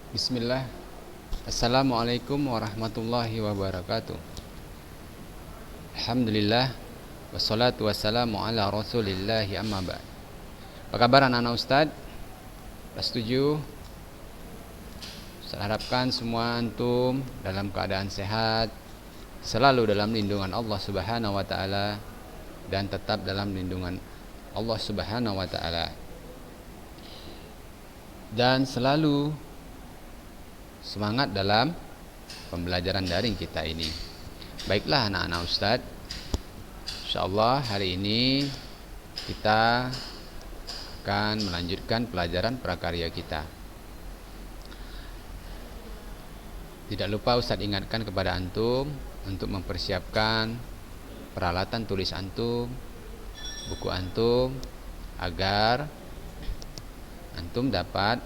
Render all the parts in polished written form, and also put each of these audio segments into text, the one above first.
Bismillah. Assalamualaikum warahmatullahi wabarakatuh. Alhamdulillah. Wassalatu wassalamu ala rasulillahi amma ba'd. Apa kabar anak-anak Ustadz? Setuju? Saya harapkan semua antum dalam keadaan sehat, selalu dalam lindungan Allah Subhanahu wa taala dan tetap dalam lindungan Allah Subhanahu wa taala. Dan selalu semangat dalam pembelajaran daring kita ini. Baiklah anak-anak Ustadz, insyaallah hari ini kita akan melanjutkan pelajaran prakarya kita. Tidak lupa Ustadz ingatkan kepada antum untuk mempersiapkan peralatan tulis antum, buku antum, agar antum dapat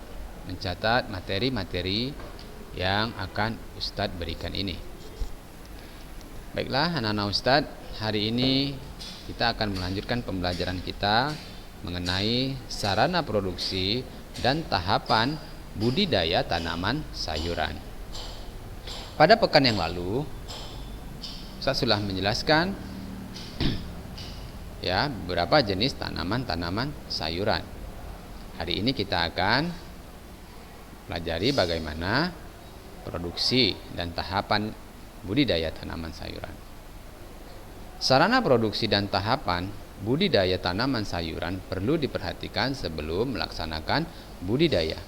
mencatat materi-materi yang akan Ustadz berikan ini. Baiklah anak-anak Ustadz, hari ini kita akan melanjutkan pembelajaran kita mengenai sarana produksi dan tahapan budidaya tanaman sayuran. Pada pekan yang lalu saya sudah menjelaskan ya beberapa jenis tanaman-tanaman sayuran. Hari ini kita akan pelajari bagaimana produksi dan tahapan budidaya tanaman sayuran. Sarana produksi dan tahapan budidaya tanaman sayuran perlu diperhatikan sebelum melaksanakan budidaya.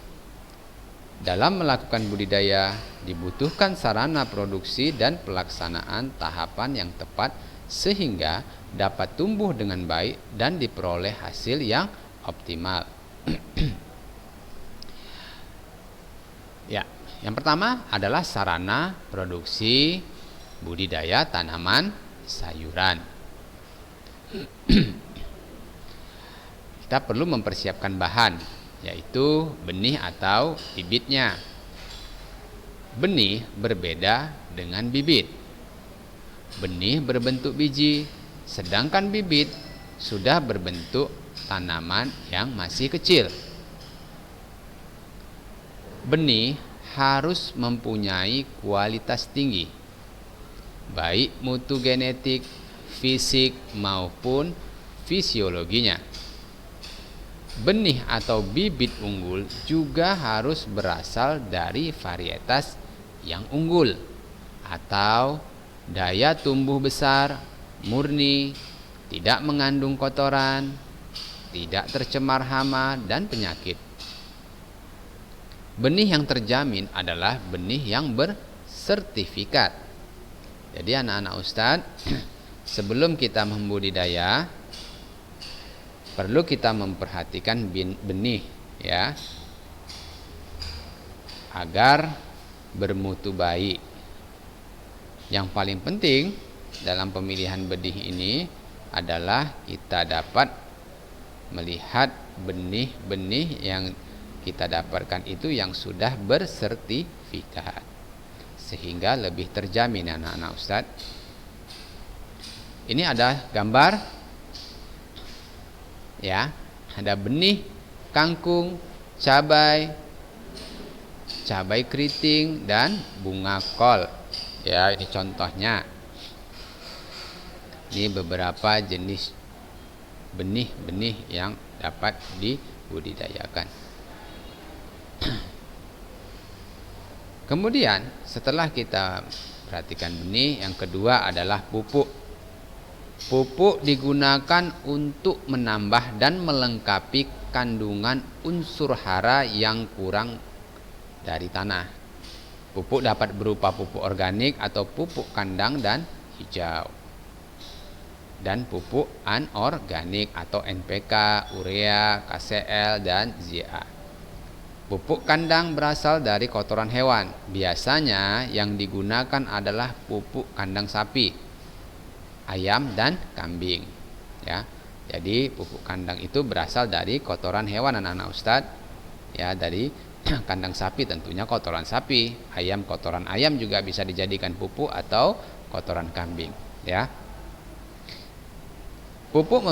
Dalam melakukan budidaya dibutuhkan sarana produksi dan pelaksanaan tahapan yang tepat sehingga dapat tumbuh dengan baik dan diperoleh hasil yang optimal. Ya, yang pertama adalah sarana produksi budidaya tanaman sayuran. Kita perlu mempersiapkan bahan, yaitu benih atau bibitnya. Benih berbeda dengan bibit. Benih berbentuk biji, sedangkan bibit sudah berbentuk tanaman yang masih kecil. Benih harus mempunyai kualitas tinggi, baik mutu genetik, fisik maupun fisiologinya. Benih atau bibit unggul juga harus berasal dari varietas yang unggul atau daya tumbuh besar, murni, tidak mengandung kotoran, tidak tercemar hama dan penyakit. Benih yang terjamin adalah benih yang bersertifikat. Jadi anak-anak Ustadz, sebelum kita membudidaya, perlu kita memperhatikan benih ya, agar bermutu baik. Yang paling penting dalam pemilihan benih ini adalah kita dapat melihat benih-benih yang kita dapatkan itu yang sudah bersertifikat, sehingga lebih terjamin anak-anak Ustadz. Ini ada gambar ya, ada benih kangkung, cabai keriting dan bunga kol ya. Ini contohnya, ini beberapa jenis benih-benih yang dapat dibudidayakan. Kemudian setelah kita perhatikan benih, yang kedua adalah pupuk. Pupuk digunakan untuk menambah dan melengkapi kandungan unsur hara yang kurang dari tanah. Pupuk dapat berupa pupuk organik atau pupuk kandang dan hijau, dan pupuk anorganik atau NPK, urea, KCl, dan ZA. Pupuk kandang berasal dari kotoran hewan. Biasanya yang digunakan adalah pupuk kandang sapi, ayam, dan kambing. Ya, jadi pupuk kandang itu berasal dari kotoran hewan anak-anak Ustadz. Ya, dari kandang sapi tentunya kotoran sapi, ayam kotoran ayam juga bisa dijadikan pupuk atau kotoran kambing. Ya, pupuk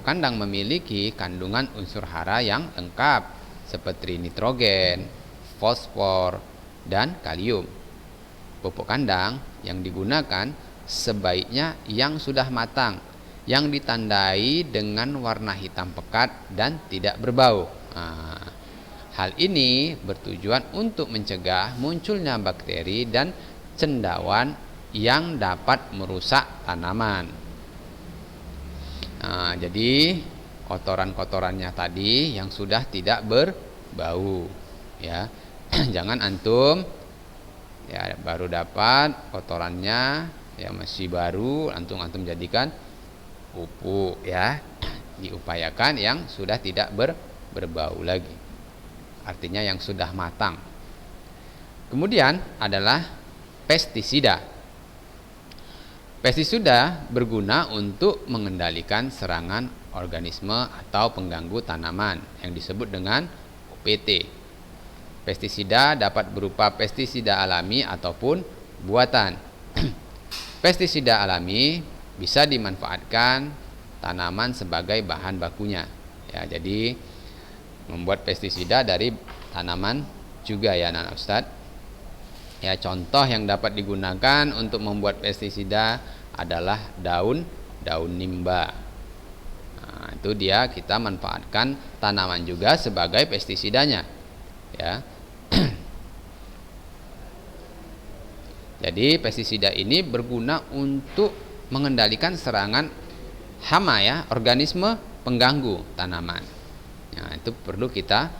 kandang memiliki kandungan unsur hara yang lengkap seperti nitrogen, fosfor, dan kalium. Pupuk kandang yang digunakan sebaiknya yang sudah matang, yang ditandai dengan warna hitam pekat dan tidak berbau. Hal ini bertujuan untuk mencegah munculnya bakteri dan cendawan yang dapat merusak tanaman. Jadi kotoran-kotorannya tadi yang sudah tidak berbau, ya. Jangan antum ya baru dapat kotorannya ya masih baru antum jadikan pupuk, ya. Diupayakan yang sudah tidak berbau lagi, artinya yang sudah matang. Kemudian adalah pestisida. Pestisida berguna untuk mengendalikan serangan organisme atau pengganggu tanaman yang disebut dengan OPT. Pestisida dapat berupa pestisida alami ataupun buatan. Pestisida alami bisa dimanfaatkan tanaman sebagai bahan bakunya. Ya, jadi membuat pestisida dari tanaman juga ya anak Ustadz. Ya, contoh yang dapat digunakan untuk membuat pestisida adalah daun nimba. Itu dia kita manfaatkan tanaman juga sebagai pestisidanya, ya. Jadi pestisida ini berguna untuk mengendalikan serangan hama, ya, organisme pengganggu tanaman. Nah, itu perlu kita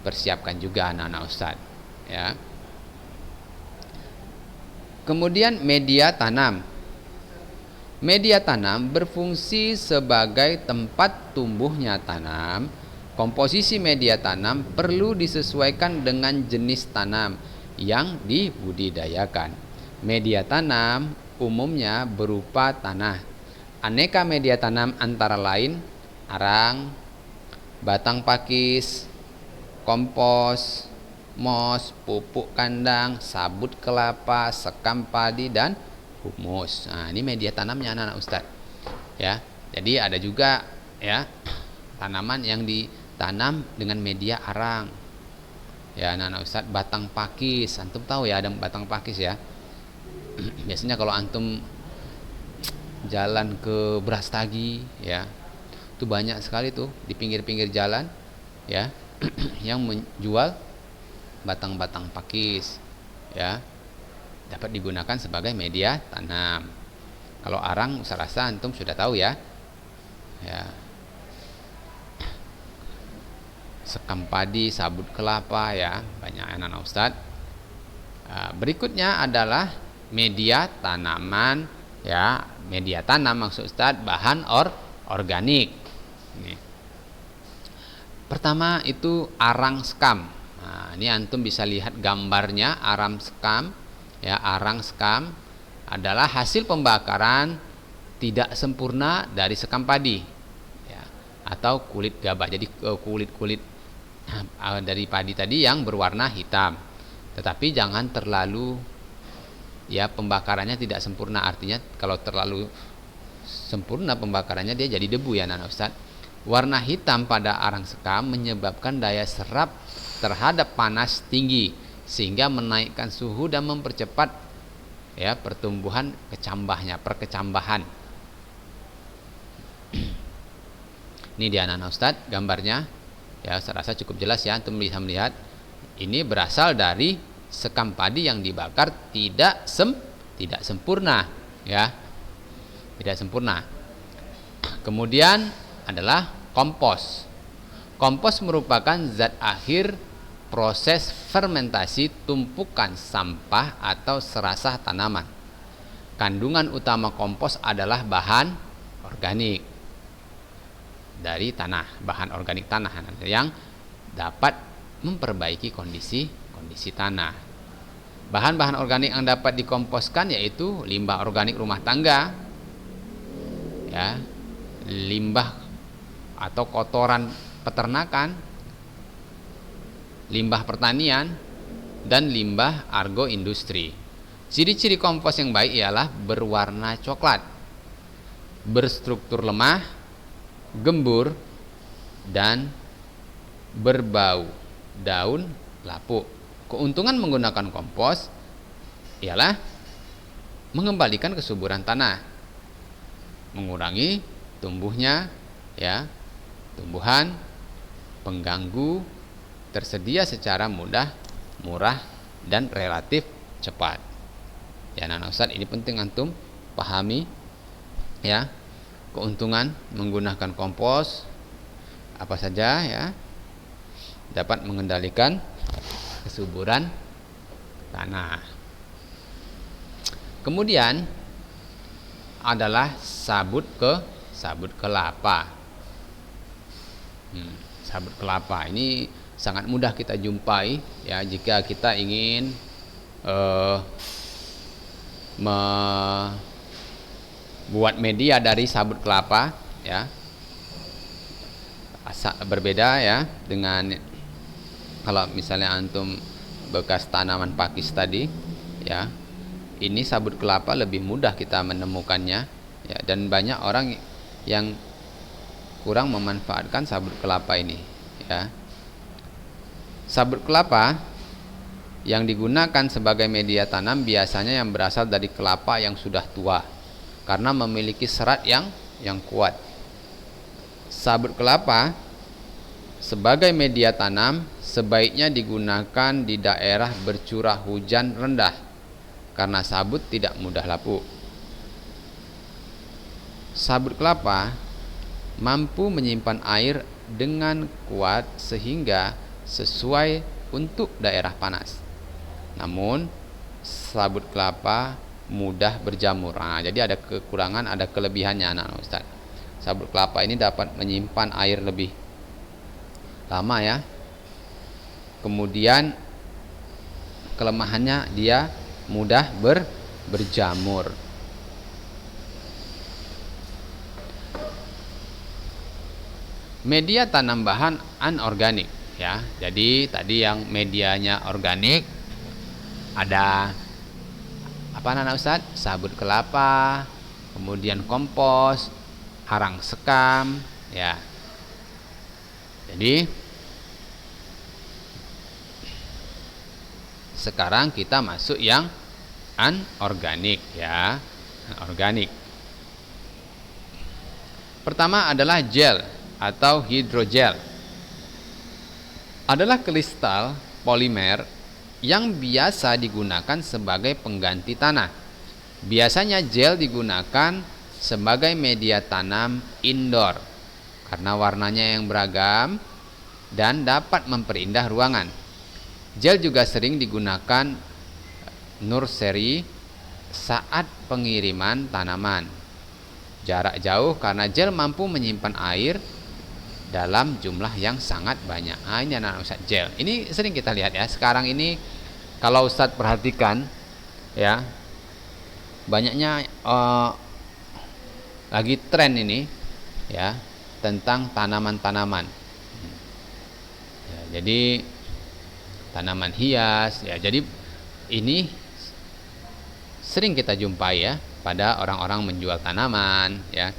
persiapkan juga anak-anak Ustadz, ya. Kemudian media tanam. Media tanam berfungsi sebagai tempat tumbuhnya tanam. Komposisi media tanam perlu disesuaikan dengan jenis tanam yang dibudidayakan. Media tanam umumnya berupa tanah. Aneka media tanam antara lain arang, batang pakis, kompos, mos, pupuk kandang, sabut kelapa, sekam padi, dan humus. Nah, ini media tanamnya anak-anak Ustadz, ya. Jadi ada juga ya tanaman yang ditanam dengan media arang, ya anak-anak Ustadz. Batang pakis, antum tahu ya ada batang pakis, ya. Biasanya kalau antum jalan ke Brastagi, ya, itu banyak sekali tuh di pinggir-pinggir jalan, ya, yang menjual batang-batang pakis, ya, dapat digunakan sebagai media tanam. Kalau arang saya rasa antum sudah tahu, ya, ya. Sekam padi, sabut kelapa, ya, banyak anak-anak Ustadz. Berikutnya adalah media tanaman, ya, media tanam maksud Ustadz bahan organik. Pertama itu arang sekam. Nah, ini antum bisa lihat gambarnya arang sekam, ya. Arang sekam adalah hasil pembakaran tidak sempurna dari sekam padi, ya, atau kulit gabah. Jadi kulit dari padi tadi yang berwarna hitam. Tetapi jangan terlalu, ya, pembakarannya tidak sempurna. Artinya kalau terlalu sempurna pembakarannya dia jadi debu, ya anak Ustaz. Warna hitam pada arang sekam menyebabkan daya serap terhadap panas tinggi sehingga menaikkan suhu dan mempercepat, ya, pertumbuhan perkecambahan. Ini dia anak-anak Ustadz gambarnya, ya, saya rasa cukup jelas, ya, antum bisa melihat ini berasal dari sekam padi yang dibakar tidak sempurna, ya, tidak sempurna. Kemudian adalah kompos. Kompos merupakan zat akhir proses fermentasi tumpukan sampah atau serasah tanaman. Kandungan utama kompos adalah bahan organik dari tanah, bahan organik tanah yang dapat memperbaiki kondisi tanah. Bahan-bahan organik yang dapat dikomposkan yaitu limbah organik rumah tangga, ya, limbah atau kotoran peternakan, limbah pertanian, dan limbah agroindustri. Ciri-ciri kompos yang baik ialah berwarna coklat, berstruktur lemah, gembur, dan berbau daun lapuk. Keuntungan menggunakan kompos ialah mengembalikan kesuburan tanah, mengurangi tumbuhnya ya tumbuhan pengganggu, tersedia secara mudah, murah, dan relatif cepat. Ya, anak Ustaz, ini penting antum pahami ya, keuntungan menggunakan kompos apa saja ya, dapat mengendalikan kesuburan tanah. Kemudian adalah sabut kelapa. Sabut kelapa ini sangat mudah kita jumpai ya jika kita ingin membuat media dari sabut kelapa ya. Berbeda ya dengan kalau misalnya antum bekas tanaman pakis tadi ya, ini sabut kelapa lebih mudah kita menemukannya ya, dan banyak orang yang kurang memanfaatkan sabut kelapa ini ya. Sabut kelapa yang digunakan sebagai media tanam biasanya yang berasal dari kelapa yang sudah tua karena memiliki serat yang kuat. Sabut kelapa sebagai media tanam sebaiknya digunakan di daerah bercurah hujan rendah karena sabut tidak mudah lapuk. Sabut kelapa mampu menyimpan air dengan kuat sehingga sesuai untuk daerah panas. Namun sabut kelapa mudah berjamur. Nah, jadi ada kekurangan, ada kelebihannya anak Ustaz. Sabut kelapa ini dapat menyimpan air lebih lama ya. Kemudian kelemahannya dia mudah berjamur. Media tanam bahan anorganik ya. Jadi tadi yang medianya organik ada apa anak Ustaz? Sabut kelapa, kemudian kompos, harang sekam ya. Jadi sekarang kita masuk yang anorganik ya. Anorganik. Pertama adalah gel atau hidrogel. Adalah kristal polimer yang biasa digunakan sebagai pengganti tanah. Biasanya gel digunakan sebagai media tanam indoor karena warnanya yang beragam dan dapat memperindah ruangan. Gel juga sering digunakan nursery saat pengiriman tanaman jarak jauh karena gel mampu menyimpan air dalam jumlah yang sangat banyak. Ini anak Ustaz gel. Ini sering kita lihat ya. Sekarang ini kalau Ustaz perhatikan ya, banyaknya lagi tren ini ya tentang tanaman-tanaman. Ya, jadi tanaman hias ya. Jadi ini sering kita jumpai ya pada orang-orang menjual tanaman ya.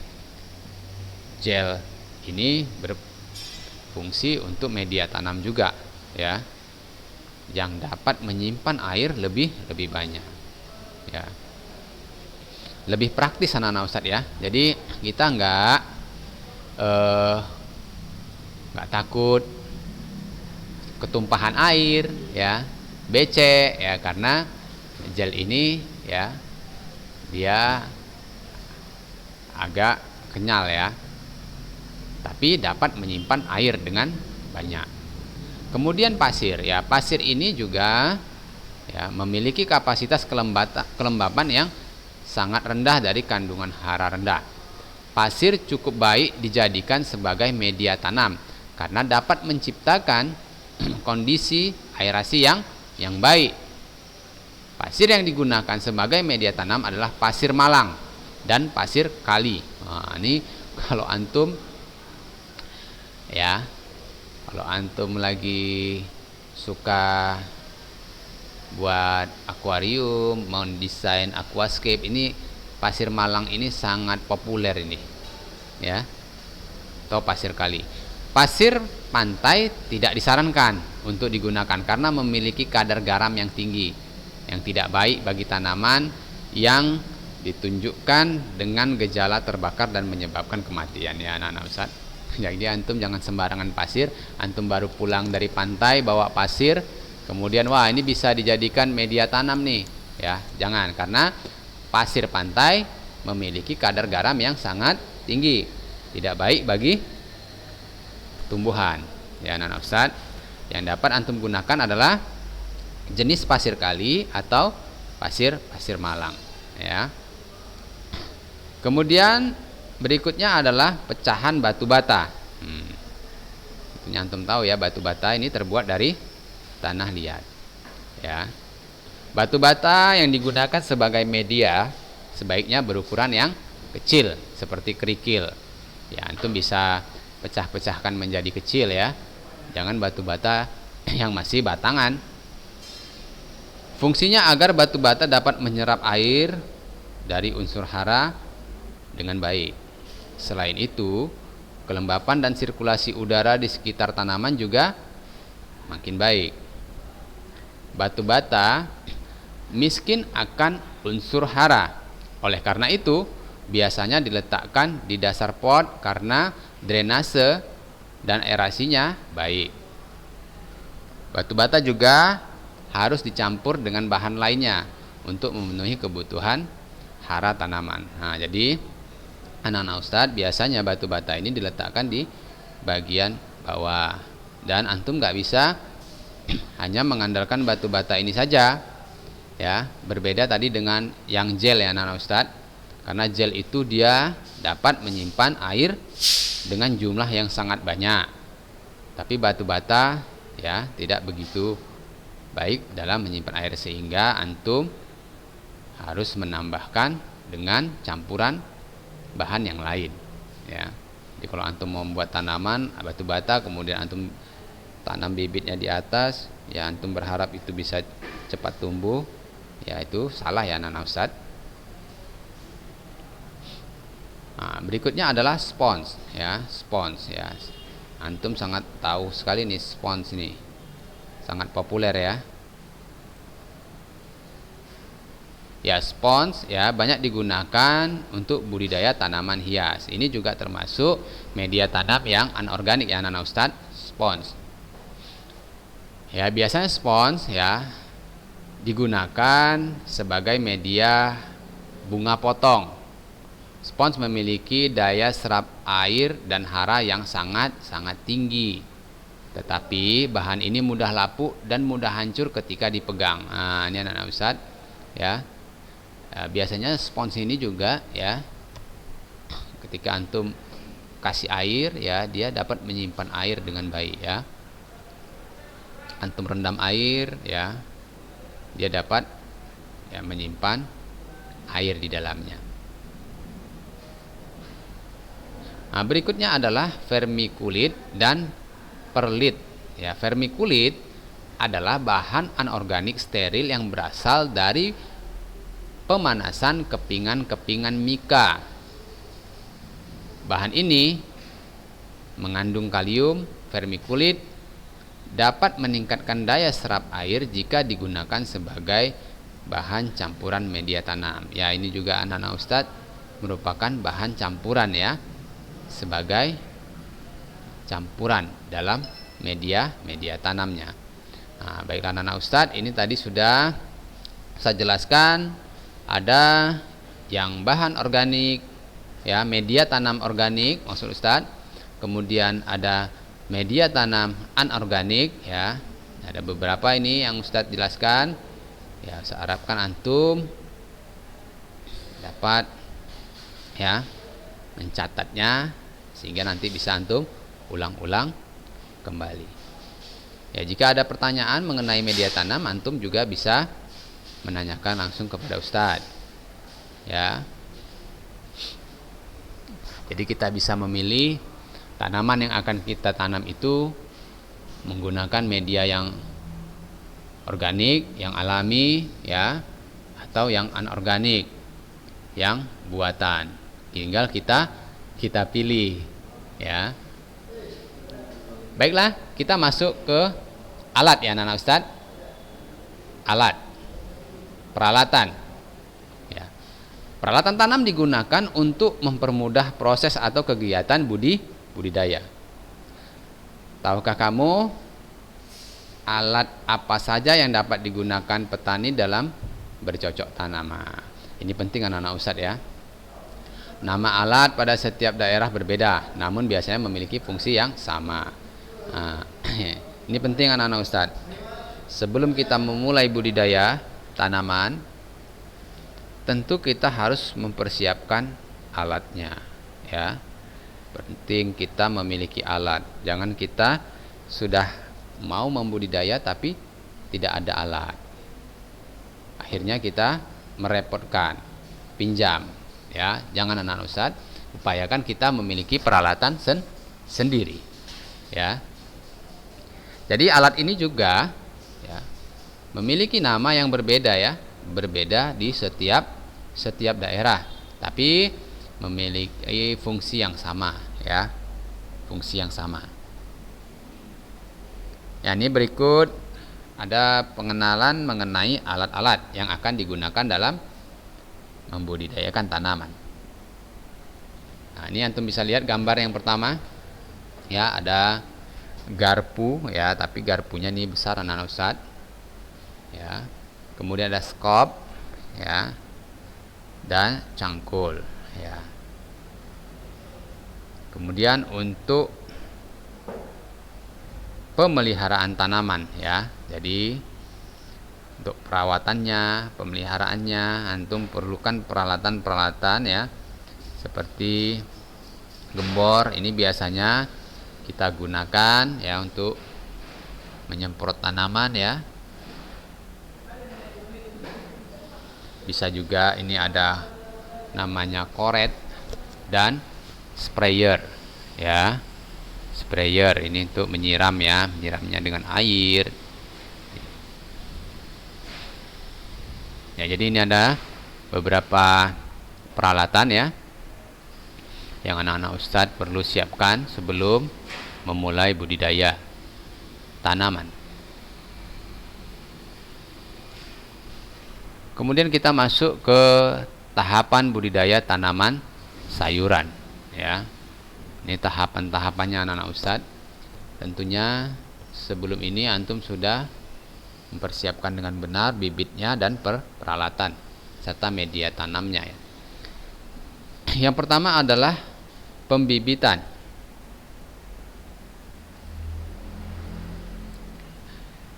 Gel ini berfungsi untuk media tanam juga ya, yang dapat menyimpan air lebih banyak ya. Lebih praktis anak-anak Ustadz ya. Jadi kita nggak takut ketumpahan air ya, becek ya, karena gel ini ya dia agak kenyal ya, tapi dapat menyimpan air dengan banyak. Kemudian pasir ya, pasir ini juga ya memiliki kapasitas kelembapan yang sangat rendah dari kandungan hara rendah. Pasir cukup baik dijadikan sebagai media tanam karena dapat menciptakan kondisi aerasi yang baik. Pasir yang digunakan sebagai media tanam adalah pasir malang dan pasir kali. Nah, ini kalau antum ya, kalau antum lagi suka buat akuarium, mau desain aquascape, ini pasir malang ini sangat populer ini ya, atau pasir kali. Pasir pantai tidak disarankan untuk digunakan karena memiliki kadar garam yang tinggi, yang tidak baik bagi tanaman, yang ditunjukkan dengan gejala terbakar dan menyebabkan kematian ya anak-anak Ustaz. Jadi antum jangan sembarangan pasir. Antum baru pulang dari pantai bawa pasir, kemudian wah ini bisa dijadikan media tanam nih ya, jangan, karena pasir pantai memiliki kadar garam yang sangat tinggi, tidak baik bagi tumbuhan ya anak-anak Ustaz. Yang dapat antum gunakan adalah jenis pasir kali atau pasir malang ya. Kemudian berikutnya adalah pecahan batu bata. Tentunya antum tahu ya, batu bata ini terbuat dari tanah liat ya. Batu bata yang digunakan sebagai media sebaiknya berukuran yang kecil seperti kerikil ya, antum bisa pecah-pecahkan menjadi kecil ya, jangan batu bata yang masih batangan. Fungsinya agar batu bata dapat menyerap air dari unsur hara dengan baik. Selain itu, kelembapan dan sirkulasi udara di sekitar tanaman juga makin baik. Batu bata miskin akan unsur hara. Oleh karena itu, biasanya diletakkan di dasar pot karena drainase dan aerasinya baik. Batu bata juga harus dicampur dengan bahan lainnya untuk memenuhi kebutuhan hara tanaman. Nah, jadi anak-anak Ustadz biasanya batu bata ini diletakkan di bagian bawah, dan antum nggak bisa hanya mengandalkan batu bata ini saja ya. Berbeda tadi dengan yang gel ya anak-anak Ustadz, karena gel itu dia dapat menyimpan air dengan jumlah yang sangat banyak, tapi batu bata ya tidak begitu baik dalam menyimpan air, sehingga antum harus menambahkan dengan campuran bahan yang lain ya. Jadi kalau antum mau membuat tanaman batu bata kemudian antum tanam bibitnya di atas ya, antum berharap itu bisa cepat tumbuh ya, itu salah ya anak-anak Ustadz. Nah, berikutnya adalah spons ya, spons ya. Antum sangat tahu sekali nih spons ini, sangat populer ya. Ya, spons ya banyak digunakan untuk budidaya tanaman hias. Ini juga termasuk media tanam yang anorganik ya anak-anak Ustadz, spons. Ya, biasanya spons ya digunakan sebagai media bunga potong. Spons memiliki daya serap air dan hara yang sangat tinggi. Tetapi bahan ini mudah lapuk dan mudah hancur ketika dipegang. Nah, ini anak-anak Ustadz ya. Biasanya spons ini juga ya, ketika antum kasih air ya, dia dapat menyimpan air dengan baik ya. Antum rendam air ya, dia dapat ya menyimpan air di dalamnya. Nah, berikutnya adalah vermikulit dan perlit ya. Vermikulit adalah bahan anorganik steril yang berasal dari pemanasan kepingan-kepingan mika. Bahan ini mengandung kalium. Vermikulit dapat meningkatkan daya serap air jika digunakan sebagai bahan campuran media tanam. Ya, ini juga anak-anak Ustadz merupakan bahan campuran ya, sebagai campuran dalam media tanamnya. Nah, baiklah anak-anak Ustadz, ini tadi sudah saya jelaskan. Ada yang bahan organik ya, media tanam organik maksud Ustadz. Kemudian ada media tanam anorganik ya. Ada beberapa ini yang Ustadz jelaskan ya. Saya harapkan antum dapat ya mencatatnya sehingga nanti bisa antum ulang-ulang kembali. Ya, jika ada pertanyaan mengenai media tanam, antum juga bisa menanyakan langsung kepada Ustadz ya. Jadi kita bisa memilih tanaman yang akan kita tanam itu menggunakan media yang organik, yang alami ya, atau yang anorganik, yang buatan. Tinggal kita pilih ya. Baiklah, kita masuk ke alat ya anak-anak Ustaz. Alat, peralatan ya. Peralatan tanam digunakan untuk mempermudah proses atau kegiatan budidaya. Tahukah kamu alat apa saja yang dapat digunakan petani dalam bercocok tanam? Ini penting anak-anak Ustadz ya. Nama alat pada setiap daerah berbeda, namun biasanya memiliki fungsi yang sama. Ini penting anak-anak Ustadz. Sebelum kita memulai budidaya tanaman, tentu kita harus mempersiapkan alatnya ya. Penting kita memiliki alat. Jangan kita sudah mau membudidaya tapi tidak ada alat, akhirnya kita merepotkan, pinjam ya. Jangan anak Ustadz, upayakan kita memiliki peralatan sendiri ya. Jadi alat ini juga ya, memiliki nama yang berbeda ya, berbeda di setiap daerah, tapi memiliki fungsi yang sama ya, fungsi yang sama. Ya, ini berikut ada pengenalan mengenai alat-alat yang akan digunakan dalam membudidayakan tanaman. Nah, ini antum bisa lihat gambar yang pertama. Ya, ada garpu ya, tapi garpunya ini besar anak-anak Ustadz. Ya. Kemudian ada skop ya, dan cangkul ya. Kemudian untuk pemeliharaan tanaman ya. Jadi untuk perawatannya, pemeliharaannya antum perlukan peralatan-peralatan ya, seperti gembor. Ini biasanya kita gunakan ya untuk menyemprot tanaman ya. Bisa juga ini ada namanya koret dan sprayer ya. Sprayer ini untuk menyiram ya, menyiramnya dengan air. Ya, jadi ini ada beberapa peralatan ya yang anak-anak Ustadz perlu siapkan sebelum memulai budidaya tanaman. Kemudian kita masuk ke tahapan budidaya tanaman sayuran ya. Ini tahapan-tahapannya anak-anak Ustadz. Tentunya sebelum ini antum sudah mempersiapkan dengan benar bibitnya dan peralatan serta media tanamnya ya. Yang pertama adalah pembibitan.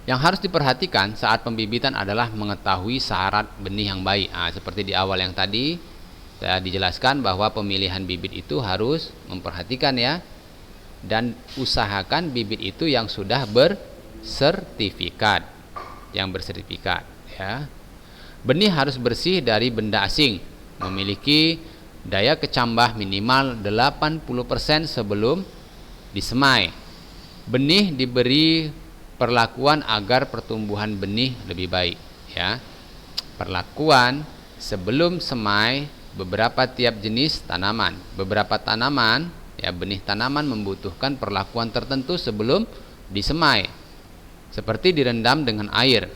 Yang harus diperhatikan saat pembibitan adalah mengetahui syarat benih yang baik. Seperti di awal yang tadi saya dijelaskan bahwa pemilihan bibit itu harus memperhatikan ya, dan usahakan bibit itu yang sudah bersertifikat, ya. Benih harus bersih dari benda asing, memiliki daya kecambah minimal 80% sebelum disemai. Benih diberi perlakuan agar pertumbuhan benih lebih baik ya. Perlakuan sebelum semai beberapa tiap jenis tanaman. Beberapa tanaman ya, benih tanaman membutuhkan perlakuan tertentu sebelum disemai, seperti direndam dengan air.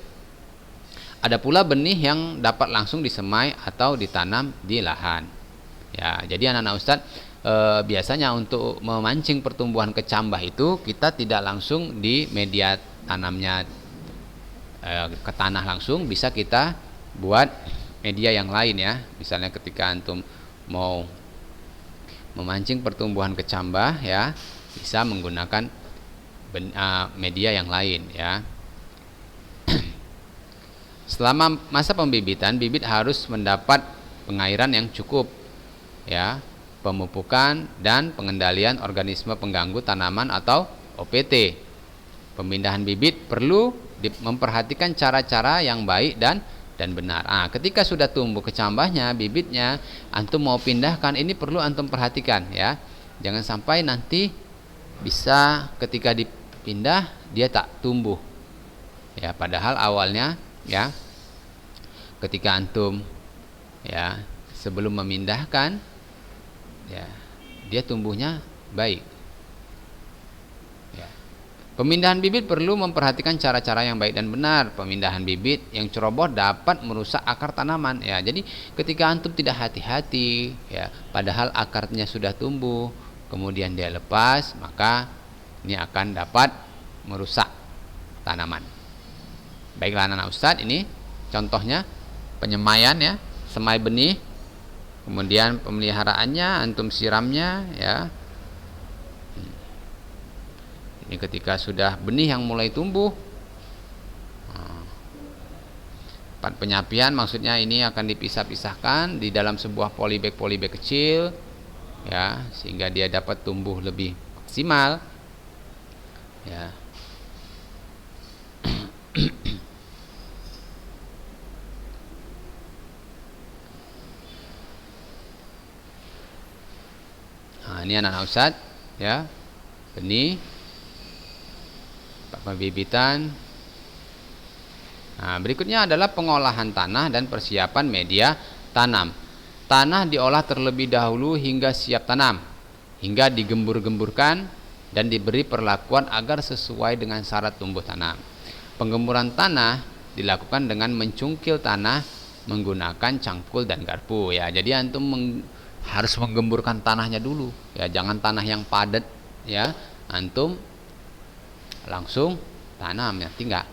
Ada pula benih yang dapat langsung disemai atau ditanam di lahan. Ya, jadi anak-anak Ustadz biasanya untuk memancing pertumbuhan kecambah itu kita tidak langsung di media tanamnya ke tanah langsung, bisa kita buat media yang lain ya. Misalnya ketika antum mau memancing pertumbuhan kecambah ya, bisa menggunakan media yang lain ya. Selama masa pembibitan, bibit harus mendapat pengairan yang cukup ya, pemupukan dan pengendalian organisme pengganggu tanaman atau OPT. Pemindahan bibit perlu memperhatikan cara-cara yang baik dan benar. Ketika sudah tumbuh kecambahnya, bibitnya, antum mau pindahkan, ini perlu antum perhatikan ya. Jangan sampai nanti bisa ketika dipindah dia tak tumbuh. Ya, padahal awalnya ya, ketika antum ya sebelum memindahkan ya, dia tumbuhnya baik. Ya. Pemindahan bibit perlu memperhatikan cara-cara yang baik dan benar. Pemindahan bibit yang ceroboh dapat merusak akar tanaman. Ya, jadi ketika antum tidak hati-hati, ya, padahal akarnya sudah tumbuh, kemudian dia lepas, maka ini akan dapat merusak tanaman. Baiklah anak Ustadz, ini contohnya penyemaian ya, semai benih, kemudian pemeliharaannya, antum siramnya ya. Ini ketika sudah benih yang mulai tumbuh, penyapian maksudnya ini akan dipisah-pisahkan di dalam sebuah polybag kecil ya, sehingga dia dapat tumbuh lebih maksimal ya. Nah, ini anak-anak Ustadz ya, benih, pembibitan. Nah, berikutnya adalah pengolahan tanah dan persiapan media tanam. Tanah diolah terlebih dahulu hingga siap tanam, hingga digembur-gemburkan dan diberi perlakuan agar sesuai dengan syarat tumbuh tanam. Penggemburan tanah dilakukan dengan mencungkil tanah menggunakan cangkul dan garpu ya. Jadi antum harus menggemburkan tanahnya dulu ya, jangan tanah yang padat ya, antum langsung tanam ya, tinggal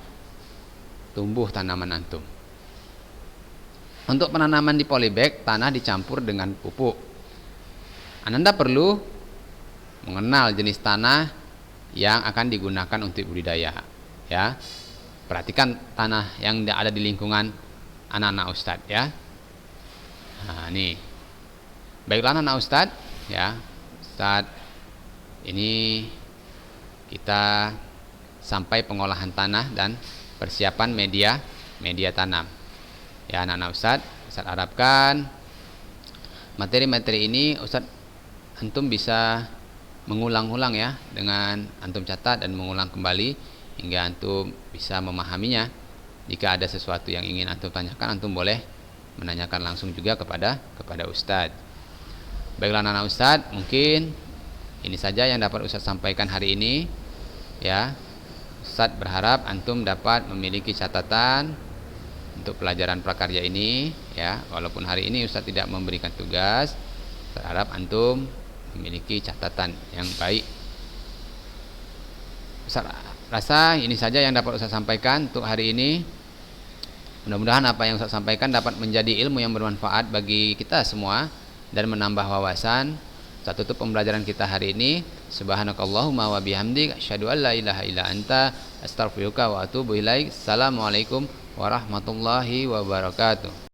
tumbuh tanaman antum. Untuk penanaman di polybag, tanah dicampur dengan pupuk. Ananda perlu mengenal jenis tanah yang akan digunakan untuk budidaya ya. Perhatikan tanah yang ada di lingkungan anak-anak Ustadz ya. Nah, nih. Baiklah anak-anak Ustadz ya. Ustadz, ini kita sampai pengolahan tanah dan persiapan media tanam ya anak-anak Ustadz harapkan materi-materi ini Ustadz antum bisa mengulang-ulang ya, dengan antum catat dan mengulang kembali hingga antum bisa memahaminya. Jika ada sesuatu yang ingin antum tanyakan, antum boleh menanyakan langsung juga kepada Ustadz. Baiklah anak-anak Ustadz, mungkin ini saja yang dapat Ustadz sampaikan hari ini ya. Ustadz berharap antum dapat memiliki catatan untuk pelajaran prakarya ini ya. Walaupun hari ini Ustadz tidak memberikan tugas, berharap antum memiliki catatan yang baik. Ustadz rasa ini saja yang dapat Ustadz sampaikan untuk hari ini. Mudah-mudahan apa yang Ustadz sampaikan dapat menjadi ilmu yang bermanfaat bagi kita semua dan menambah wawasan. Saya tutup pembelajaran kita hari ini. Subhanakallahumma wa bihamdik asyhadu an la ilaha illa anta astaghfiruka wa atubu ilaik. Assalamualaikum warahmatullahi wabarakatuh.